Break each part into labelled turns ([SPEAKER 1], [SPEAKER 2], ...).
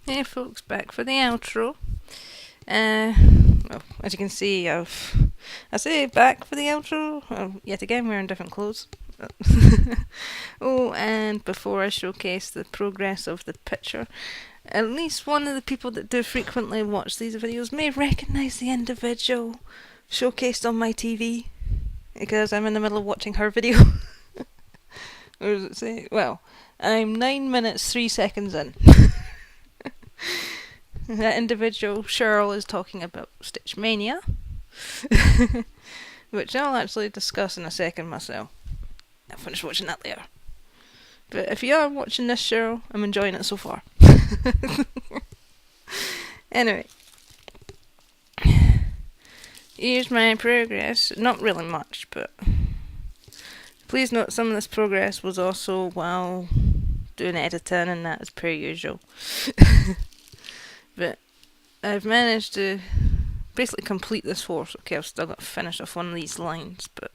[SPEAKER 1] Hey folks, back for the outro. Well, as you can see, I say back for the outro. Yet again, we're in different clothes. Oh, and before I showcase the progress of the picture, at least one of the people that do frequently watch these videos may recognise the individual showcased on my TV, because I'm in the middle of watching her video. What does it say? Well, I'm 9 minutes 3 seconds in. That individual, Cheryl, is talking about Stitch Maynia, which I'll actually discuss in a second myself. I'll finish watching that later. But if you are watching this, Cheryl, I'm enjoying it so far. Anyway, here's my progress. Not really much, but please note some of this progress was also while doing editing, and that is per usual. But I've managed to basically complete this horse. Okay, I've still got to finish off one of these lines, but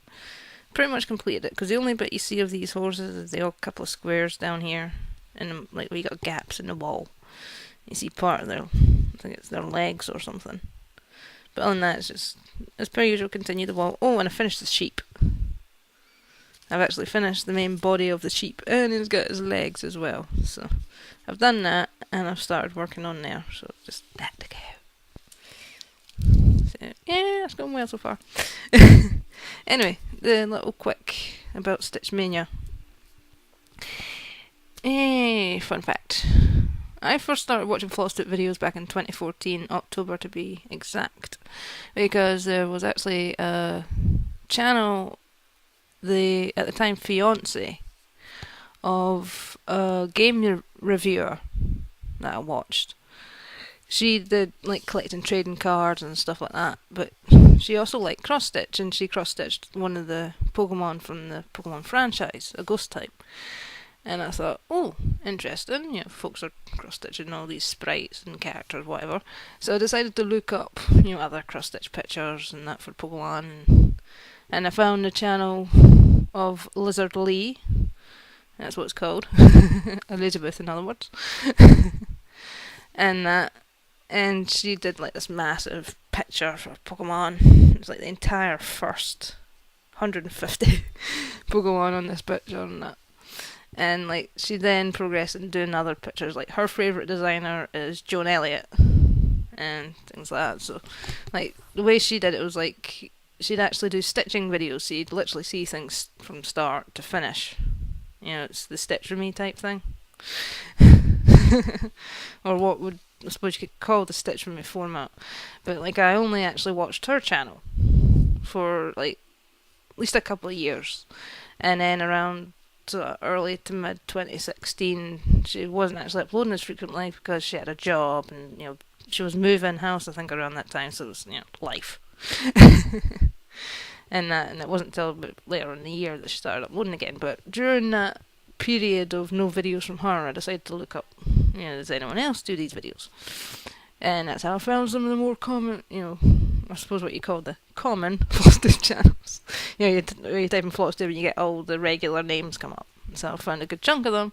[SPEAKER 1] pretty much completed it, because the only bit you see of these horses is the odd couple of squares down here, and like where you got gaps in the wall. You see part of their, I think it's their legs or something. But other than that, it's just, as per usual, continue the wall. Oh, and I finished the sheep. I've actually finished the main body of the sheep, and he's got his legs as well. So I've done that, and I've started working on there. So just that to go. So yeah, it's going well so far. Anyway, the little quick about Stitch Maynia. Fun fact. I first started watching Flosstube videos back in 2014, October to be exact, because there was actually a channel, at the time fiance, of a game reviewer that I watched. She did like collecting trading cards and stuff like that, but she also liked cross-stitch, and she cross-stitched one of the Pokemon from the Pokemon franchise, a ghost type. And I thought, oh, interesting, folks are cross-stitching all these sprites and characters, whatever. So I decided to look up, other cross-stitch pictures and that for Pokemon, and I found the channel of Lizard Lee. That's what it's called. Elizabeth, in other words. And she did like this massive picture for Pokemon. It was like the entire first 150 Pokemon on this picture and that. And like she then progressed into doing other pictures. Like her favourite designer is Joan Elliott and things like that. So like the way she did it was like she'd actually do stitching videos, so you'd literally see things from start to finish. It's the Stitch for Me type thing. Or what would, I suppose you could call the Stitch for Me format. But like I only actually watched her channel for like at least a couple of years. And then around early to mid 2016 she wasn't actually uploading as frequently because she had a job, and she was moving house I think around that time, so it was life. and it wasn't until a bit later in the year that she started uploading again. But during that period of no videos from her, I decided to look up, does anyone else do these videos? And that's how I found some of the more common, I suppose what you call the common Flosstube channels. You type in Flosstube and you get all the regular names come up. So I found a good chunk of them,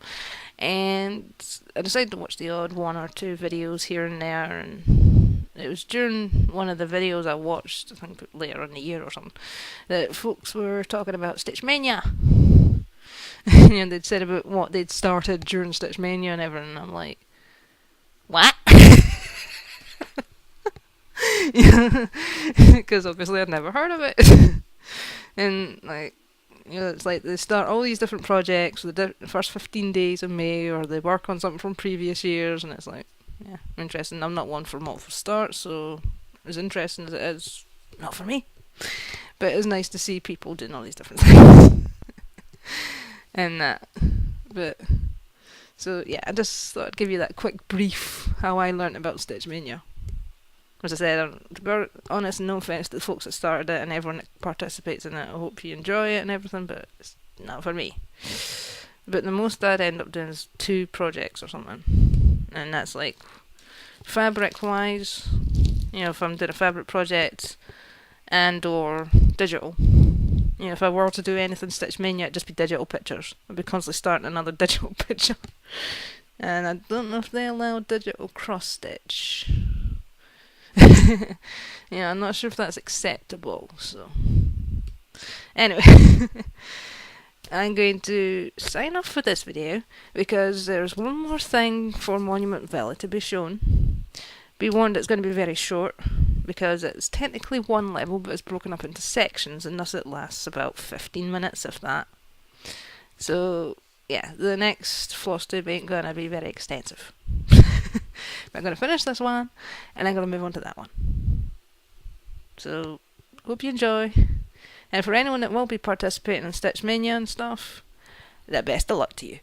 [SPEAKER 1] and I decided to watch the odd one or two videos here and there. And it was during one of the videos I watched, I think later in the year or something, that folks were talking about Stitch Maynia. They'd said about what they'd started during Stitch Maynia and everything, and I'm like, what? Because obviously I'd never heard of it. And like, it's like they start all these different projects the first 15 days of May, or they work on something from previous years, and it's like, yeah, interesting. I'm not one for multiple starts, so as interesting as it is, not for me. But it's nice to see people doing all these different things. And that. But so yeah, I just thought I'd give you that quick brief how I learnt about Stitch Maynia. As I said, to be honest, no offence to the folks that started it and everyone that participates in it. I hope you enjoy it and everything, but it's not for me. But the most I'd end up doing is 2 projects or something. And that's like fabric-wise, if I'm doing a fabric project and or digital. If I were to do anything Stitch Maynia, it'd just be digital pictures. I'd be constantly starting another digital picture. And I don't know if they allow digital cross-stitch. Yeah, I'm not sure if that's acceptable, so... Anyway, I'm going to sign off for this video, because there's one more thing for Monument Valley to be shown. Be warned, it's going to be very short, because it's technically one level, but it's broken up into sections, and thus it lasts about 15 minutes, if that. So, yeah, the next Flosstube ain't going to be very extensive. But I'm going to finish this one, and I'm going to move on to that one. So, hope you enjoy. And for anyone that will be participating in Stitch Maynia and stuff, the best of luck to you.